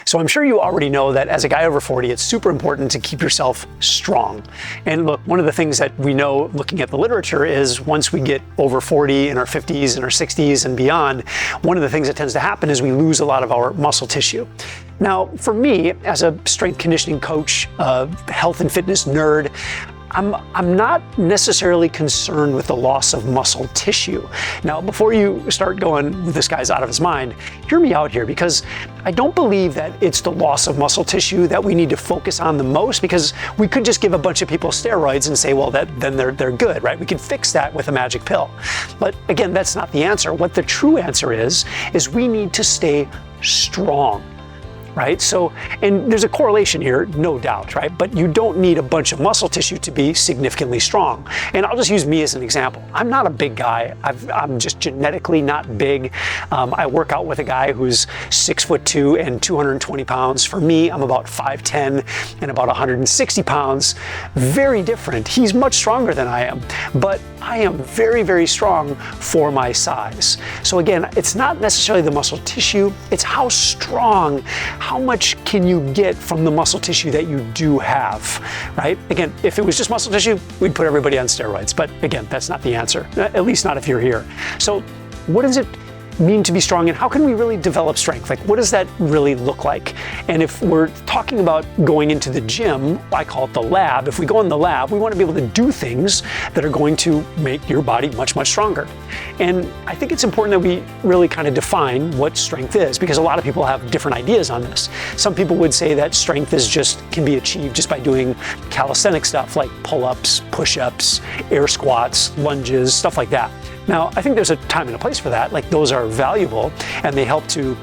So I'm sure you already know that as a guy over 40, it's super important to keep yourself strong. And look, one of the things that we know looking at the literature is once we get over 40 in our 50s and our 60s and beyond, one of the things that tends to happen is we lose a lot of our muscle tissue. Now, for me, as a strength conditioning coach, health and fitness nerd, I'm not necessarily concerned with the loss of muscle tissue. Now, before you start going, this guy's out of his mind, hear me out here, because I don't believe that it's the loss of muscle tissue that we need to focus on the most, because we could just give a bunch of people steroids and say, well, then they're good, right? We could fix that with a magic pill. But again, that's not the answer. What the true answer is we need to stay strong. Right? So, and there's a correlation here, no doubt, right? But you don't need a bunch of muscle tissue to be significantly strong. And I'll just use me as an example. I'm not a big guy. I'm just genetically not big. I work out with a guy who's 6'2" and 220 pounds. For me, I'm about 5'10" and about 160 pounds. Very different. He's much stronger than I am, but I am very, very strong for my size. So again, it's not necessarily the muscle tissue, it's how strong, how much can you get from the muscle tissue that you do have, right? Again, if it was just muscle tissue, we'd put everybody on steroids. But again, that's not the answer, at least not if you're here. So what does it mean to be strong, and how can we really develop strength? Like, what does that really look like? And if we're talking about going into the gym, I call it the lab. If we go in the lab, we want to be able to do things that are going to make your body much, much stronger. And I think it's important that we really kind of define what strength is, because a lot of people have different ideas on this. Some people would say that strength can be achieved just by doing calisthenic stuff like pull-ups, push-ups, air squats, lunges, stuff like that. Now, I think there's a time and a place for that. Like, those are valuable and they help to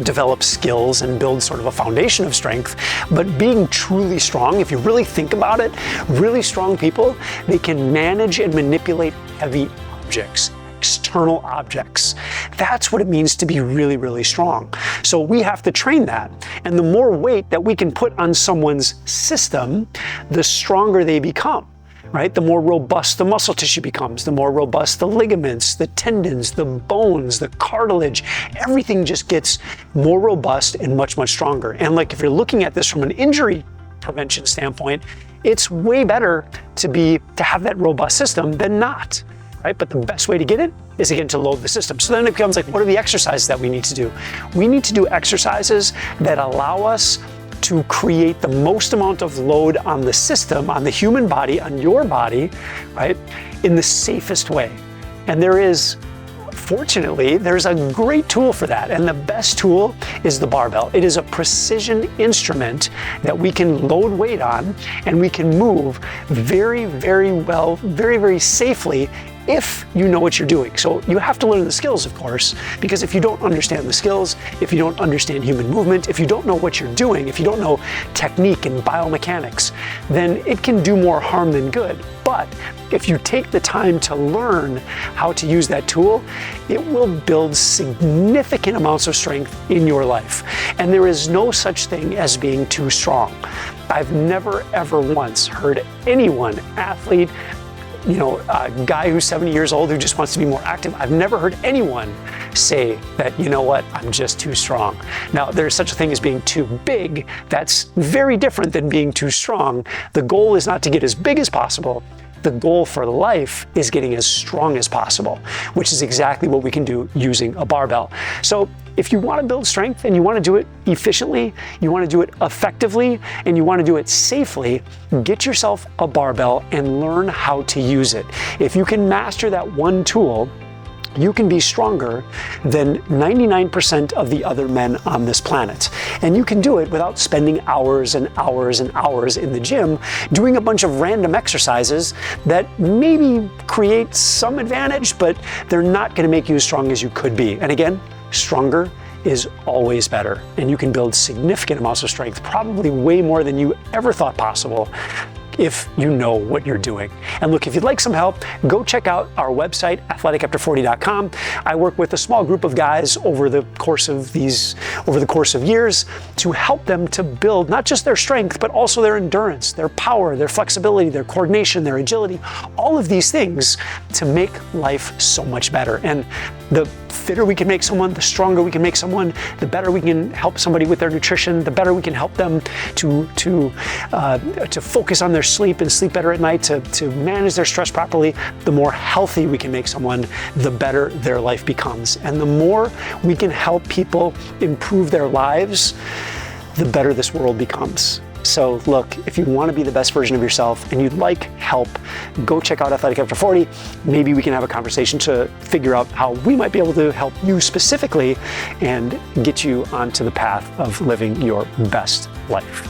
develop skills and build sort of a foundation of strength. But being truly strong, if you really think about it, really strong people, they can manage and manipulate heavy objects, external objects. That's what it means to be really, really strong. So we have to train that. And the more weight that we can put on someone's system, the stronger they become. Right? The more robust the muscle tissue becomes, the more robust the ligaments, the tendons, the bones, the cartilage, everything just gets more robust and much, much stronger. And like, if you're looking at this from an injury prevention standpoint, it's way better to have that robust system than not, right? But the best way to get it is, again, to load the system. So then it becomes like, what are the exercises that we need to do? We need to do exercises that allow us to create the most amount of load on the system, on the human body, on your body, right, in the safest way. And fortunately, there's a great tool for that. And the best tool is the barbell. It is a precision instrument that we can load weight on, and we can move very, very well, very, very safely if you know what you're doing. So you have to learn the skills, of course, because if you don't understand the skills, if you don't understand human movement, if you don't know what you're doing, if you don't know technique and biomechanics, then it can do more harm than good. But if you take the time to learn how to use that tool, it will build significant amounts of strength in your life. And there is no such thing as being too strong. I've never, ever once heard anyone, athlete, a guy who's 70 years old who just wants to be more active, I've never heard anyone say that, you know what, I'm just too strong. Now, there's such a thing as being too big. That's very different than being too strong. The goal is not to get as big as possible. The goal for life is getting as strong as possible, which is exactly what we can do using a barbell. So if you want to build strength and you want to do it efficiently, you want to do it effectively, and you want to do it safely, get yourself a barbell and learn how to use it. If you can master that one tool, you can be stronger than 99% of the other men on this planet. And you can do it without spending hours and hours and hours in the gym doing a bunch of random exercises that maybe create some advantage, but they're not going to make you as strong as you could be. And again, stronger is always better. And you can build significant amounts of strength, probably way more than you ever thought possible, if you know what you're doing. And look, if you'd like some help, go check out our website, athleticafter40.com. I work with a small group of guys over the course of years to help them to build not just their strength, but also their endurance, their power, their flexibility, their coordination, their agility, all of these things to make life so much better. And the fitter we can make someone, the stronger we can make someone, the better we can help somebody with their nutrition, the better we can help them to focus on their sleep and sleep better at night, to manage their stress properly, the more healthy we can make someone, the better their life becomes. And the more we can help people improve their lives, the better this world becomes. So look, if you want to be the best version of yourself and you'd like help, go check out Athletic After 40. Maybe we can have a conversation to figure out how we might be able to help you specifically and get you onto the path of living your best life.